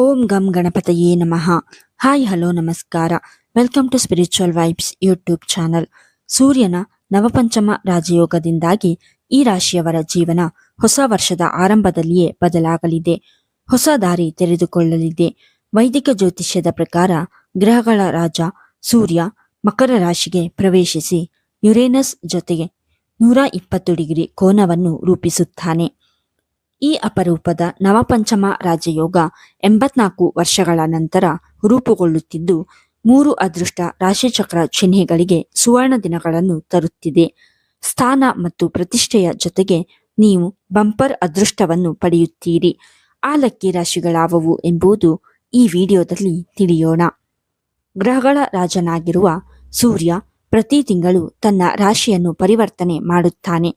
ಓಂ ಗಂ ಗಣಪತಯೇ ನಮಃ. ಹಾಯ್ ಹಲೋ ನಮಸ್ಕಾರ. Welcome to spiritual vibes YouTube channel. ಸೂರ್ಯನ ನವಪಂಚಮ ರಾಜಯೋಗದಿಂದಾಗಿ ಈ ರಾಶಿಯವರ ಜೀವನ ಹೊಸ ವರ್ಷದ ಆರಂಭದಲ್ಲಿಯೇ ಬದಲಾಗಲಿದೆ. ಹೊಸ ದಾರಿ ತೆರೆದುಕೊಳ್ಳಲಿದೆ. ವೈದಿಕ ಜ್ಯೋತಿಷ್ಯದ ಪ್ರಕಾರ ಗ್ರಹಗಳ ರಾಜ ಸೂರ್ಯ ಮಕರ ರಾಶಿಗೆ ಪ್ರವೇಶಿಸಿ ಯುರೇನಸ್ ಜೊತೆಗೆ 120 ಡಿಗ್ರಿ ಕೋನವನ್ನು ರೂಪಿಸುತ್ತಾನೆ. ಈ ಅಪರೂಪದ ನವಪಂಚಮ ರಾಜಯೋಗ 84 ವರ್ಷಗಳ ನಂತರ ರೂಪುಗೊಳ್ಳುತ್ತಿದ್ದು 3 ಅದೃಷ್ಟ ರಾಶಿಚಕ್ರ ಚಿಹ್ನೆಗಳಿಗೆ ಸುವರ್ಣ ದಿನಗಳನ್ನು ತರುತ್ತಿದೆ. ಸ್ಥಾನ ಮತ್ತು ಪ್ರತಿಷ್ಠೆಯ ಜೊತೆಗೆ ನೀವು ಬಂಪರ್ ಅದೃಷ್ಟವನ್ನು ಪಡೆಯುತ್ತೀರಿ. ಆ ಲಕ್ಕಿ ರಾಶಿಗಳಾವುವು ಎಂಬುದು ಈ ವಿಡಿಯೋದಲ್ಲಿ ತಿಳಿಯೋಣ. ಗ್ರಹಗಳ ರಾಜನಾಗಿರುವ ಸೂರ್ಯ ಪ್ರತಿ ತಿಂಗಳು ತನ್ನ ರಾಶಿಯನ್ನು ಪರಿವರ್ತನೆ ಮಾಡುತ್ತಾನೆ.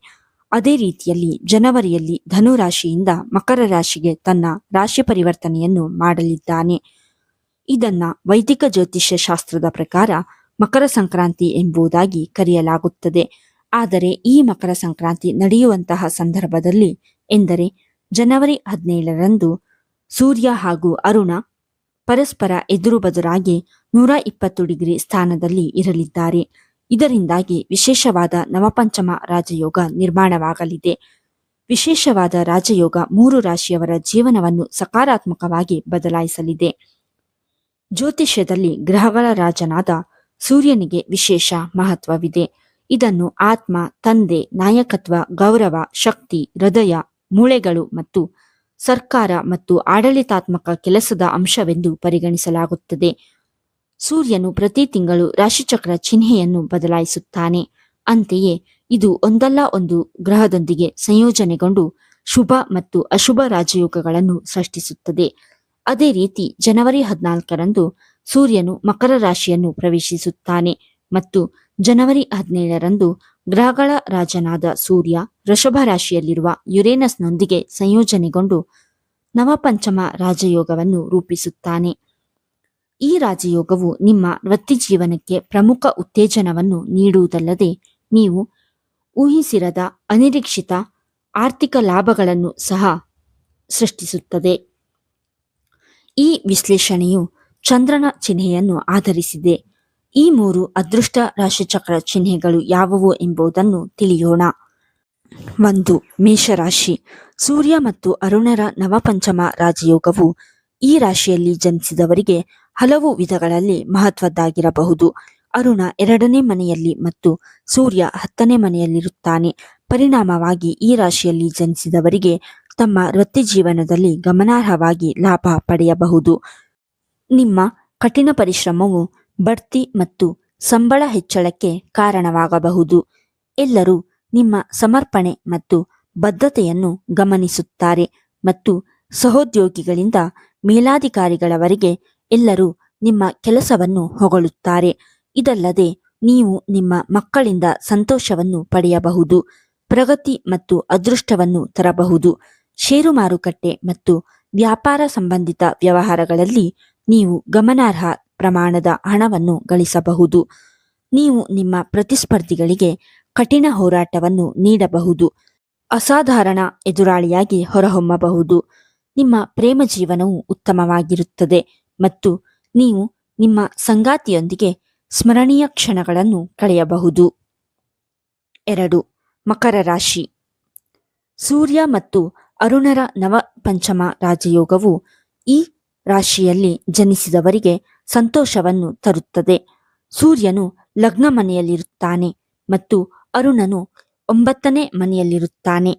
ಅದೇ ರೀತಿಯಲ್ಲಿ ಜನವರಿಯಲ್ಲಿ ಧನು ರಾಶಿಯಿಂದ ಮಕರ ರಾಶಿಗೆ ತನ್ನ ರಾಶಿ ಪರಿವರ್ತನೆಯನ್ನು ಮಾಡಲಿದ್ದಾನೆ. ಇದನ್ನ ವೈದಿಕ ಜ್ಯೋತಿಷ್ಯ ಶಾಸ್ತ್ರದ ಪ್ರಕಾರ ಮಕರ ಸಂಕ್ರಾಂತಿ ಎಂಬುದಾಗಿ ಕರೆಯಲಾಗುತ್ತದೆ. ಆದರೆ ಈ ಮಕರ ಸಂಕ್ರಾಂತಿ ನಡೆಯುವಂತಹ ಸಂದರ್ಭದಲ್ಲಿ ಎಂದರೆ ಜನವರಿ 17ರಂದು ಸೂರ್ಯ ಹಾಗೂ ಅರುಣ ಪರಸ್ಪರ ಎದುರುಬದುರಾಗಿ 120 ಡಿಗ್ರಿ ಸ್ಥಾನದಲ್ಲಿ ಇರಲಿದ್ದಾರೆ. ಇದರಿಂದಾಗಿ ವಿಶೇಷವಾದ ನವಪಂಚಮ ರಾಜಯೋಗ ನಿರ್ಮಾಣವಾಗಲಿದೆ. ವಿಶೇಷವಾದ ರಾಜಯೋಗ 3 ರಾಶಿಯವರ ಜೀವನವನ್ನು ಸಕಾರಾತ್ಮಕವಾಗಿ ಬದಲಾಯಿಸಲಿದೆ. ಜ್ಯೋತಿಷ್ಯದಲ್ಲಿ ಗ್ರಹಗಳ ರಾಜನಾದ ಸೂರ್ಯನಿಗೆ ವಿಶೇಷ ಮಹತ್ವವಿದೆ. ಇದನ್ನು ಆತ್ಮ, ತಂದೆ, ನಾಯಕತ್ವ, ಗೌರವ, ಶಕ್ತಿ, ಹೃದಯ, ಮೂಳೆಗಳು ಮತ್ತು ಸರ್ಕಾರ ಮತ್ತು ಆಡಳಿತಾತ್ಮಕ ಕೆಲಸದ ಅಂಶವೆಂದು ಪರಿಗಣಿಸಲಾಗುತ್ತದೆ. ಸೂರ್ಯನು ಪ್ರತಿ ತಿಂಗಳು ರಾಶಿಚಕ್ರ ಚಿಹ್ನೆಯನ್ನು ಬದಲಾಯಿಸುತ್ತಾನೆ. ಅಂತೆಯೇ ಇದು ಒಂದಲ್ಲ ಒಂದು ಗ್ರಹದೊಂದಿಗೆ ಸಂಯೋಜನೆಗೊಂಡು ಶುಭ ಮತ್ತು ಅಶುಭ ರಾಜಯೋಗಗಳನ್ನು ಸೃಷ್ಟಿಸುತ್ತದೆ. ಅದೇ ರೀತಿ ಜನವರಿ 14ರಂದು ಸೂರ್ಯನು ಮಕರ ರಾಶಿಯನ್ನು ಪ್ರವೇಶಿಸುತ್ತಾನೆ ಮತ್ತು ಜನವರಿ 17ರಂದು ಗ್ರಹಗಳ ರಾಜನಾದ ಸೂರ್ಯ ವೃಷಭ ರಾಶಿಯಲ್ಲಿರುವ ಯುರೇನಸ್ನೊಂದಿಗೆ ಸಂಯೋಜನೆಗೊಂಡು ನವಪಂಚಮ ರಾಜಯೋಗವನ್ನು ರೂಪಿಸುತ್ತಾನೆ. ಈ ರಾಜಯೋಗವು ನಿಮ್ಮ ವೃತ್ತಿಜೀವನಕ್ಕೆ ಪ್ರಮುಖ ಉತ್ತೇಜನವನ್ನು ನೀಡುವುದಲ್ಲದೆ ನೀವು ಊಹಿಸಿರದ ಅನಿರೀಕ್ಷಿತ ಆರ್ಥಿಕ ಲಾಭಗಳನ್ನು ಸಹ ಸೃಷ್ಟಿಸುತ್ತದೆ. ಈ ವಿಶ್ಲೇಷಣೆಯು ಚಂದ್ರನ ಚಿಹ್ನೆಯನ್ನು ಆಧರಿಸಿದೆ. ಈ 3 ಅದೃಷ್ಟ ರಾಶಿಚಕ್ರ ಚಿಹ್ನೆಗಳು ಯಾವುವು ಎಂಬುದನ್ನು ತಿಳಿಯೋಣ. 1. ಮೇಷರಾಶಿ. ಸೂರ್ಯ ಮತ್ತು ಅರುಣರ ನವಪಂಚಮ ರಾಜಯೋಗವು ಈ ರಾಶಿಯಲ್ಲಿ ಜನಿಸಿದವರಿಗೆ ಹಲವು ವಿಧಗಳಲ್ಲಿ ಮಹತ್ವದ್ದಾಗಿರಬಹುದು. ಅರುಣ 2ನೇ ಮನೆಯಲ್ಲಿ ಮತ್ತು ಸೂರ್ಯ 10ನೇ ಮನೆಯಲ್ಲಿರುತ್ತಾನೆ. ಪರಿಣಾಮವಾಗಿ ಈ ರಾಶಿಯಲ್ಲಿ ಜನಿಸಿದವರಿಗೆ ತಮ್ಮ ವೃತ್ತಿಜೀವನದಲ್ಲಿ ಗಮನಾರ್ಹವಾಗಿ ಲಾಭ ಪಡೆಯಬಹುದು. ನಿಮ್ಮ ಕಠಿಣ ಪರಿಶ್ರಮವು ಬಡ್ತಿ ಮತ್ತು ಸಂಬಳ ಹೆಚ್ಚಳಕ್ಕೆ ಕಾರಣವಾಗಬಹುದು. ಎಲ್ಲರೂ ನಿಮ್ಮ ಸಮರ್ಪಣೆ ಮತ್ತು ಬದ್ಧತೆಯನ್ನು ಗಮನಿಸುತ್ತಾರೆ ಮತ್ತು ಸಹೋದ್ಯೋಗಿಗಳಿಂದ ಮೇಲಾಧಿಕಾರಿಗಳವರೆಗೆ ಎಲ್ಲರೂ ನಿಮ್ಮ ಕೆಲಸವನ್ನು ಹೊಗಳುತ್ತಾರೆ. ಇದಲ್ಲದೆ ನೀವು ನಿಮ್ಮ ಮಕ್ಕಳಿಂದ ಸಂತೋಷವನ್ನು ಪಡೆಯಬಹುದು, ಪ್ರಗತಿ ಮತ್ತು ಅದೃಷ್ಟವನ್ನು ತರಬಹುದು. ಷೇರು ಮಾರುಕಟ್ಟೆ ಮತ್ತು ವ್ಯಾಪಾರ ಸಂಬಂಧಿತ ವ್ಯವಹಾರಗಳಲ್ಲಿ ನೀವು ಗಮನಾರ್ಹ ಪ್ರಮಾಣದ ಹಣವನ್ನು ಗಳಿಸಬಹುದು. ನೀವು ನಿಮ್ಮ ಪ್ರತಿಸ್ಪರ್ಧಿಗಳಿಗೆ ಕಠಿಣ ಹೋರಾಟವನ್ನು ನೀಡಬಹುದು, ಅಸಾಧಾರಣ ಎದುರಾಳಿಯಾಗಿ ಹೊರಹೊಮ್ಮಬಹುದು. ನಿಮ್ಮ ಪ್ರೇಮ ಜೀವನವು ಉತ್ತಮವಾಗಿರುತ್ತದೆ ಮತ್ತು ನೀವು ನಿಮ್ಮ ಸಂಗಾತಿಯೊಂದಿಗೆ ಸ್ಮರಣೀಯ ಕ್ಷಣಗಳನ್ನು ಕಳೆಯಬಹುದು. 2. ಮಕರ ರಾಶಿ. ಸೂರ್ಯ ಮತ್ತು ಅರುಣರ ನವಪಂಚಮ ರಾಜಯೋಗವು ಈ ರಾಶಿಯಲ್ಲಿ ಜನಿಸಿದವರಿಗೆ ಸಂತೋಷವನ್ನು ತರುತ್ತದೆ. ಸೂರ್ಯನು ಲಗ್ನ ಮನೆಯಲ್ಲಿರುತ್ತಾನೆ ಮತ್ತು ಅರುಣನು 9ನೇ ಮನೆಯಲ್ಲಿರುತ್ತಾನೆ.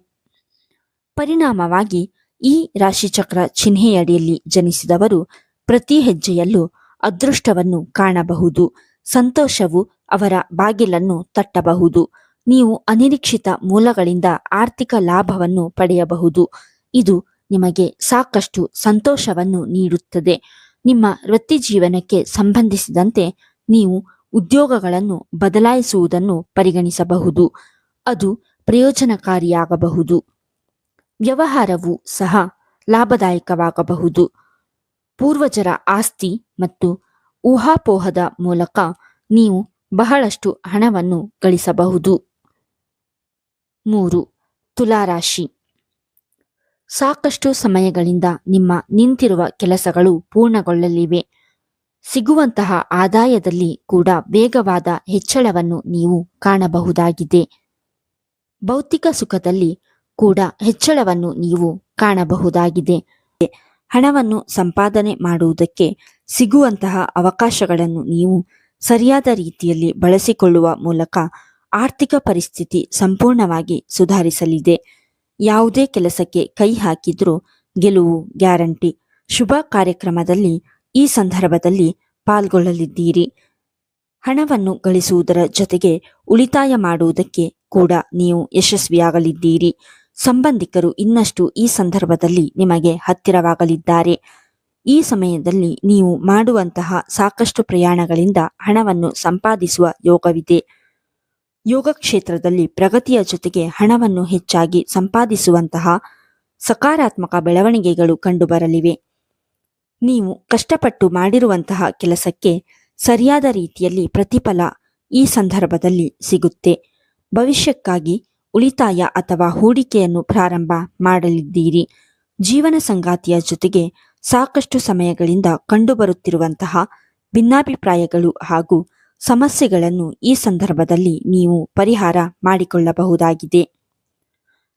ಪರಿಣಾಮವಾಗಿ ಈ ರಾಶಿಚಕ್ರ ಚಿಹ್ನೆಯಡಿಯಲ್ಲಿ ಜನಿಸಿದವರು ಪ್ರತಿ ಹೆಜ್ಜೆಯಲ್ಲೂ ಅದೃಷ್ಟವನ್ನು ಕಾಣಬಹುದು. ಸಂತೋಷವು ಅವರ ಬಾಗಿಲನ್ನು ತಟ್ಟಬಹುದು. ನೀವು ಅನಿರೀಕ್ಷಿತ ಮೂಲಗಳಿಂದ ಆರ್ಥಿಕ ಲಾಭವನ್ನು ಪಡೆಯಬಹುದು. ಇದು ನಿಮಗೆ ಸಾಕಷ್ಟು ಸಂತೋಷವನ್ನು ನೀಡುತ್ತದೆ. ನಿಮ್ಮ ವೃತ್ತಿಜೀವನಕ್ಕೆ ಸಂಬಂಧಿಸಿದಂತೆ ನೀವು ಉದ್ಯೋಗಗಳನ್ನು ಬದಲಾಯಿಸುವುದನ್ನು ಪರಿಗಣಿಸಬಹುದು. ಅದು ಪ್ರಯೋಜನಕಾರಿಯಾಗಬಹುದು. ವ್ಯವಹಾರವು ಸಹ ಲಾಭದಾಯಕವಾಗಬಹುದು. ಪೂರ್ವಜರ ಆಸ್ತಿ ಮತ್ತು ಊಹಾಪೋಹದ ಮೂಲಕ ನೀವು ಬಹಳಷ್ಟು ಹಣವನ್ನು ಗಳಿಸಬಹುದು. 3. ತುಲಾರಾಶಿ. ಸಾಕಷ್ಟು ಸಮಯಗಳಿಂದ ನಿಮ್ಮ ನಿಂತಿರುವ ಕೆಲಸಗಳು ಪೂರ್ಣಗೊಳ್ಳಲಿವೆ. ಸಿಗುವಂತಹ ಆದಾಯದಲ್ಲಿ ಕೂಡ ವೇಗವಾದ ಹೆಚ್ಚಳವನ್ನು ನೀವು ಕಾಣಬಹುದಾಗಿದೆ. ಭೌತಿಕ ಸುಖದಲ್ಲಿ ಕೂಡ ಹೆಚ್ಚಳವನ್ನು ನೀವು ಕಾಣಬಹುದಾಗಿದೆ. ಹಣವನ್ನು ಸಂಪಾದನೆ ಮಾಡುವುದಕ್ಕೆ ಸಿಗುವಂತಹ ಅವಕಾಶಗಳನ್ನು ನೀವು ಸರಿಯಾದ ರೀತಿಯಲ್ಲಿ ಬಳಸಿಕೊಳ್ಳುವ ಮೂಲಕ ಆರ್ಥಿಕ ಪರಿಸ್ಥಿತಿ ಸಂಪೂರ್ಣವಾಗಿ ಸುಧಾರಿಸಲಿದೆ. ಯಾವುದೇ ಕೆಲಸಕ್ಕೆ ಕೈ ಹಾಕಿದ್ರೂ ಗೆಲುವು ಗ್ಯಾರಂಟಿ. ಶುಭ ಕಾರ್ಯಕ್ರಮದಲ್ಲಿ ಈ ಸಂದರ್ಭದಲ್ಲಿ ಪಾಲ್ಗೊಳ್ಳಲಿದ್ದೀರಿ. ಹಣವನ್ನು ಗಳಿಸುವುದರ ಜೊತೆಗೆ ಉಳಿತಾಯ ಮಾಡುವುದಕ್ಕೆ ಕೂಡ ನೀವು ಯಶಸ್ವಿಯಾಗಲಿದ್ದೀರಿ. ಸಂಬಂಧಿಕರು ಇನ್ನಷ್ಟು ಈ ಸಂದರ್ಭದಲ್ಲಿ ನಿಮಗೆ ಹತ್ತಿರವಾಗಲಿದ್ದಾರೆ. ಈ ಸಮಯದಲ್ಲಿ ನೀವು ಮಾಡುವಂತಹ ಸಾಕಷ್ಟು ಪ್ರಯಾಣಗಳಿಂದ ಹಣವನ್ನು ಸಂಪಾದಿಸುವ ಯೋಗವಿದೆ. ಯೋಗ ಕ್ಷೇತ್ರದಲ್ಲಿ ಪ್ರಗತಿಯ ಜೊತೆಗೆ ಹಣವನ್ನು ಹೆಚ್ಚಾಗಿ ಸಂಪಾದಿಸುವಂತಹ ಸಕಾರಾತ್ಮಕ ಬೆಳವಣಿಗೆಗಳು ಕಂಡುಬರಲಿವೆ. ನೀವು ಕಷ್ಟಪಟ್ಟು ಮಾಡಿರುವಂತಹ ಕೆಲಸಕ್ಕೆ ಸರಿಯಾದ ರೀತಿಯಲ್ಲಿ ಪ್ರತಿಫಲ ಈ ಸಂದರ್ಭದಲ್ಲಿ ಸಿಗುತ್ತೆ. ಭವಿಷ್ಯಕ್ಕಾಗಿ ಉಳಿತಾಯ ಅಥವಾ ಹೂಡಿಕೆಯನ್ನು ಪ್ರಾರಂಭ ಮಾಡಲಿದ್ದೀರಿ. ಜೀವನ ಸಂಗಾತಿಯ ಜೊತೆಗೆ ಸಾಕಷ್ಟು ಸಮಯಗಳಿಂದ ಕಂಡುಬರುತ್ತಿರುವಂತಹ ಭಿನ್ನಾಭಿಪ್ರಾಯಗಳು ಹಾಗೂ ಸಮಸ್ಯೆಗಳನ್ನು ಈ ಸಂದರ್ಭದಲ್ಲಿ ನೀವು ಪರಿಹಾರ ಮಾಡಿಕೊಳ್ಳಬಹುದಾಗಿದೆ.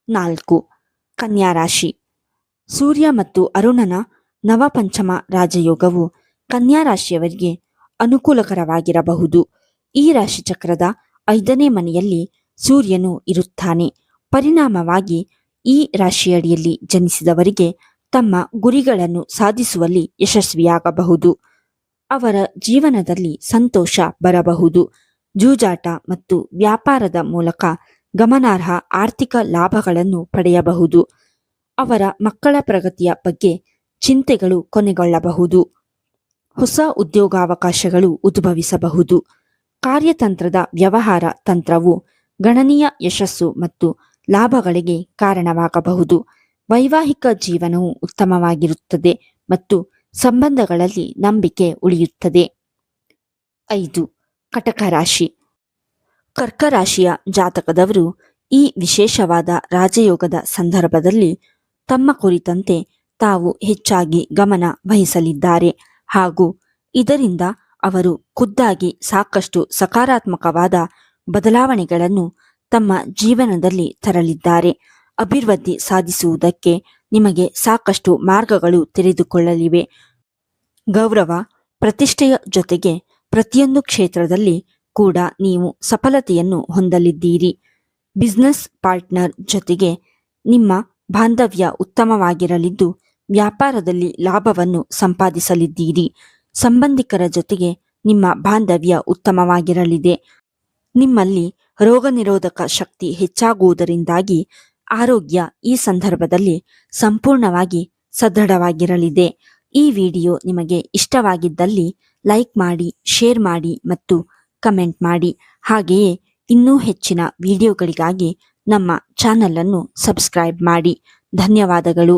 4. ಕನ್ಯಾ ರಾಶಿ. ಸೂರ್ಯ ಮತ್ತು ಅರುಣನ ನವಪಂಚಮ ರಾಜಯೋಗವು ಕನ್ಯಾ ರಾಶಿಯವರಿಗೆ ಅನುಕೂಲಕರವಾಗಿರಬಹುದು. ಈ ರಾಶಿಚಕ್ರದ 5ನೇ ಮನೆಯಲ್ಲಿ ಸೂರ್ಯನು ಇರುತ್ತಾನೆ. ಪರಿಣಾಮವಾಗಿ ಈ ರಾಶಿಯಡಿಯಲ್ಲಿ ಜನಿಸಿದವರಿಗೆ ತಮ್ಮ ಗುರಿಗಳನ್ನು ಸಾಧಿಸುವಲ್ಲಿ ಯಶಸ್ವಿಯಾಗಬಹುದು. ಅವರ ಜೀವನದಲ್ಲಿ ಸಂತೋಷ ಬರಬಹುದು. ಜೂಜಾಟ ಮತ್ತು ವ್ಯಾಪಾರದ ಮೂಲಕ ಗಮನಾರ್ಹ ಆರ್ಥಿಕ ಲಾಭಗಳನ್ನು ಪಡೆಯಬಹುದು. ಅವರ ಮಕ್ಕಳ ಪ್ರಗತಿಯ ಬಗ್ಗೆ ಚಿಂತೆಗಳು ಕೊನೆಗೊಳ್ಳಬಹುದು. ಹೊಸ ಉದ್ಯೋಗಾವಕಾಶಗಳು ಉದ್ಭವಿಸಬಹುದು. ಕಾರ್ಯತಂತ್ರದ ವ್ಯವಹಾರ ತಂತ್ರವು ಗಣನೀಯ ಯಶಸ್ಸು ಮತ್ತು ಲಾಭಗಳಿಗೆ ಕಾರಣವಾಗಬಹುದು. ವೈವಾಹಿಕ ಜೀವನವು ಉತ್ತಮವಾಗಿರುತ್ತದೆ ಮತ್ತು ಸಂಬಂಧಗಳಲ್ಲಿ ನಂಬಿಕೆ ಉಳಿಯುತ್ತದೆ. 5. ಕಟಕ ರಾಶಿ. ಕರ್ಕ ರಾಶಿಯ ಜಾತಕದವರು ಈ ವಿಶೇಷವಾದ ರಾಜಯೋಗದ ಸಂದರ್ಭದಲ್ಲಿ ತಮ್ಮ ಕುರಿತಂತೆ ತಾವು ಹೆಚ್ಚಾಗಿ ಗಮನ ವಹಿಸಲಿದ್ದಾರೆ ಹಾಗೂ ಇದರಿಂದ ಅವರು ಖುದ್ದಾಗಿ ಸಾಕಷ್ಟು ಸಕಾರಾತ್ಮಕವಾದ ಬದಲಾವಣೆಗಳನ್ನು ತಮ್ಮ ಜೀವನದಲ್ಲಿ ತರಲಿದ್ದಾರೆ. ಅಭಿವೃದ್ಧಿ ಸಾಧಿಸುವುದಕ್ಕೆ ನಿಮಗೆ ಸಾಕಷ್ಟು ಮಾರ್ಗಗಳು ತೆರೆದುಕೊಳ್ಳಲಿವೆ. ಗೌರವ, ಪ್ರತಿಷ್ಠೆಯ ಜೊತೆಗೆ ಪ್ರತಿಯೊಂದು ಕ್ಷೇತ್ರದಲ್ಲಿ ಕೂಡ ನೀವು ಸಫಲತೆಯನ್ನು ಹೊಂದಲಿದ್ದೀರಿ. ಬಿಸ್ನೆಸ್ ಪಾರ್ಟ್ನರ್ ಜೊತೆಗೆ ನಿಮ್ಮ ಬಾಂಧವ್ಯ ಉತ್ತಮವಾಗಿರಲಿದ್ದು ವ್ಯಾಪಾರದಲ್ಲಿ ಲಾಭವನ್ನು ಸಂಪಾದಿಸಲಿದ್ದೀರಿ. ಸಂಬಂಧಿಕರ ಜೊತೆಗೆ ನಿಮ್ಮ ಬಾಂಧವ್ಯ ಉತ್ತಮವಾಗಿರಲಿದೆ. ನಿಮ್ಮಲ್ಲಿ ರೋಗ ನಿರೋಧಕ ಶಕ್ತಿ ಹೆಚ್ಚಾಗುವುದರಿಂದಾಗಿ ಆರೋಗ್ಯ ಈ ಸಂದರ್ಭದಲ್ಲಿ ಸಂಪೂರ್ಣವಾಗಿ ಸದೃಢವಾಗಿರಲಿದೆ. ಈ ವಿಡಿಯೋ ನಿಮಗೆ ಇಷ್ಟವಾಗಿದ್ದಲ್ಲಿ ಲೈಕ್ ಮಾಡಿ, ಶೇರ್ ಮಾಡಿ ಮತ್ತು ಕಮೆಂಟ್ ಮಾಡಿ. ಹಾಗೆಯೇ ಇನ್ನೂ ಹೆಚ್ಚಿನ ವಿಡಿಯೋಗಳಿಗಾಗಿ ನಮ್ಮ ಚಾನಲ್ ಅನ್ನು ಸಬ್ಸ್ಕ್ರೈಬ್ ಮಾಡಿ. ಧನ್ಯವಾದಗಳು.